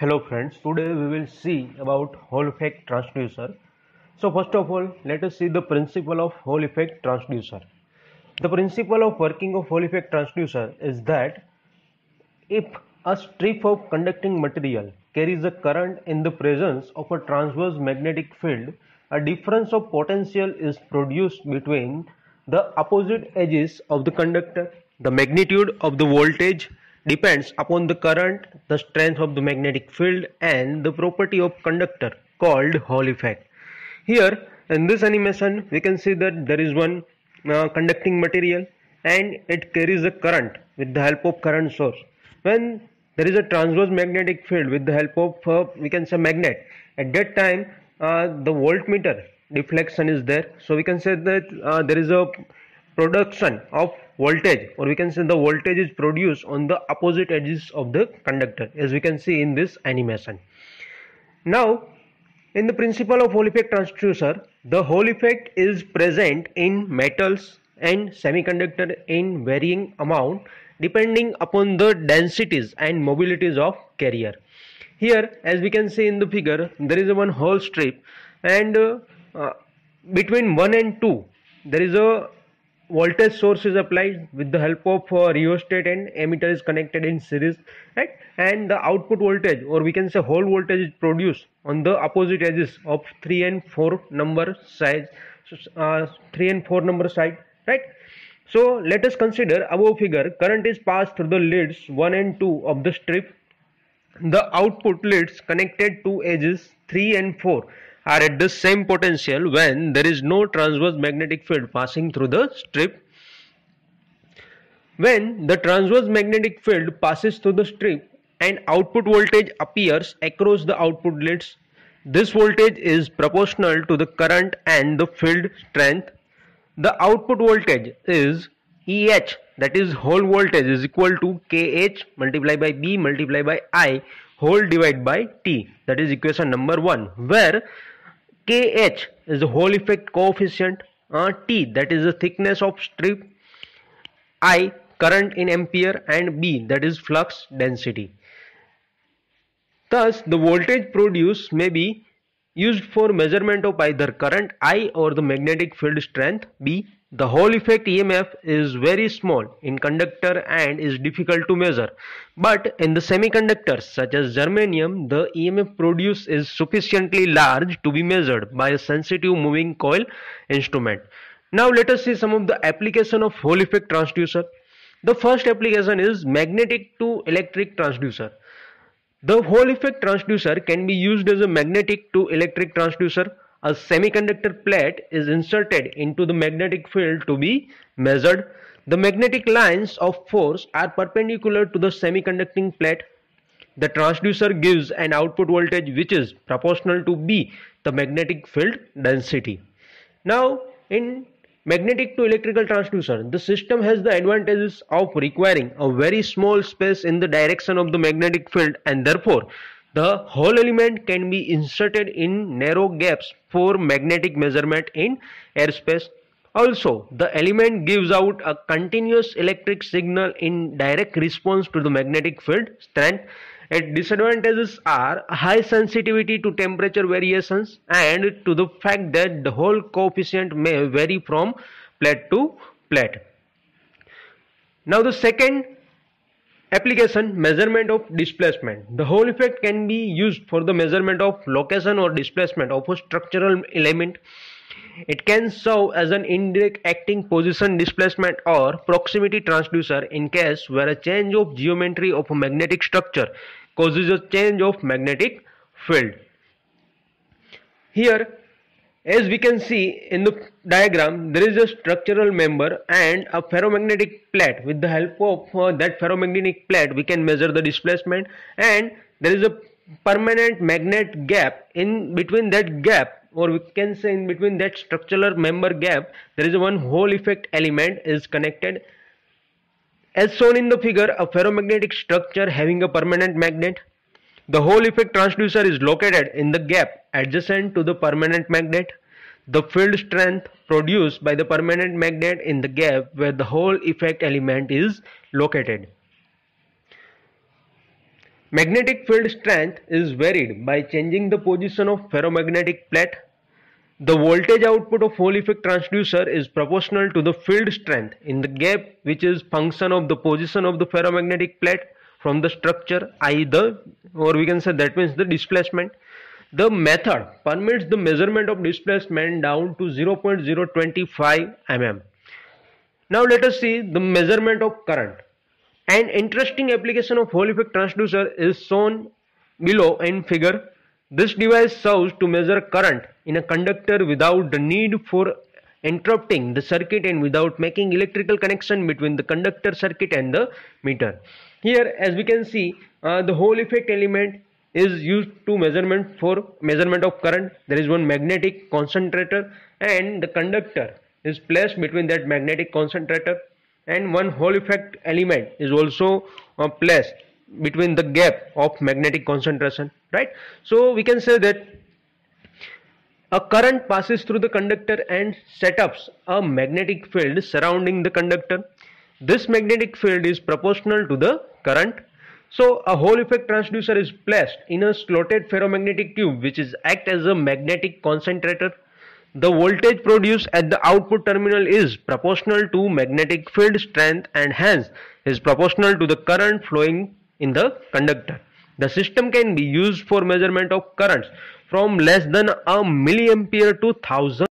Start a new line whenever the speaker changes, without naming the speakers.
Hello friends, today we will see about Hall effect transducer. So first of all, let us see the principle of Hall effect transducer. The principle of working of Hall effect transducer is that if a strip of conducting material carries a current in the presence of a transverse magnetic field, a difference of potential is produced between the opposite edges of the conductor. The magnitude of the voltage depends upon the current, the strength of the magnetic field, and the property of conductor called Hall effect. Here in this animation we can see that there is one conducting material and it carries a current with the help of current source. When there is a transverse magnetic field with the help of we can say magnet, at that time the voltmeter deflection is there, so we can say that there is a production of voltage, or we can say the voltage is produced on the opposite edges of the conductor, as we can see in this animation. Now in the principle of Hall effect transducer, the Hall effect is present in metals and semiconductor in varying amount depending upon the densities and mobilities of carrier. Here as we can see in the figure, there is a one Hall strip, and between 1 and 2 there is a voltage source is applied with the help of rheostat, and emitter is connected in series, right? And the output voltage, or we can say Hall voltage, is produced on the opposite edges of 3 and 4 number side, 3 and 4 number side, right? So let us consider above figure. Current is passed through the leads 1 and 2 of the strip. The output leads connected to edges 3 and 4 are at the same potential when there is no transverse magnetic field passing through the strip. When the transverse magnetic field passes through the strip and output voltage appears across the output leads, this voltage is proportional to the current and the field strength. The output voltage is EH, that is Hall voltage, is equal to KH multiplied by B multiplied by I whole divided by T, that is equation number 1, where KH is the Hall effect coefficient, T that is the thickness of strip, I current in ampere, and B that is flux density. Thus the voltage produced may be used for measurement of either current I or the magnetic field strength B. The Hall effect EMF is very small in conductor and is difficult to measure, but in the semiconductors such as germanium, the EMF produced is sufficiently large to be measured by a sensitive moving coil instrument. Now let us see some of the application of Hall effect transducer. The first application is magnetic to electric transducer. The Hall effect transducer can be used as a magnetic to electric transducer. A semiconductor plate is inserted into the magnetic field to be measured. The magnetic lines of force are perpendicular to the semiconducting plate. The transducer gives an output voltage which is proportional to B, the magnetic field density. Now in magnetic to electrical transducer, the system has the advantages of requiring a very small space in the direction of the magnetic field, and therefore the Hall element can be inserted in narrow gaps for magnetic measurement in airspace. Also, the element gives out a continuous electric signal in direct response to the magnetic field strength. Its disadvantages are high sensitivity to temperature variations and to the fact that the Hall coefficient may vary from plate to plate. Now the second application, measurement of displacement. The Hall effect can be used for the measurement of location or displacement of a structural element. It can serve as an indirect acting position displacement or proximity transducer in case where a change of geometry of a magnetic structure causes a change of magnetic field. Here as we can see in the diagram, there is a structural member and a ferromagnetic plate. With the help of that ferromagnetic plate we can measure the displacement, and there is a permanent magnet gap. In between that gap, or we can say in between that structural member gap, there is a one Hall effect element is connected. As shown in the figure, a ferromagnetic structure having a permanent magnet. The Hall effect transducer is located in the gap adjacent to the permanent magnet. The field strength produced by the permanent magnet in the gap where the Hall effect element is located. Magnetic field strength is varied by changing the position of ferromagnetic plate. The voltage output of Hall effect transducer is proportional to the field strength in the gap, which is function of the position of the ferromagnetic plate from the structure, or we can say that means the displacement. The method permits the measurement of displacement down to 0.025 mm. Now let us see the measurement of current. An interesting application of Hall effect transducer is shown below in figure. This device serves to measure current in a conductor without the need for interrupting the circuit and without making electrical connection between the conductor circuit and the meter. Here, as we can see, the Hall effect element is used to measurement of current. There is one magnetic concentrator and the conductor is placed between that magnetic concentrator, and one Hall effect element is also placed between the gap of magnetic concentration, right? So we can say that a current passes through the conductor and sets up a magnetic field surrounding the conductor. This magnetic field is proportional to the current. So a Hall effect transducer is placed in a slotted ferromagnetic tube which is act as a magnetic concentrator. The voltage produced at the output terminal is proportional to magnetic field strength and hence is proportional to the current flowing in the conductor. The system can be used for measurement of currents from less than a milliampere to 1000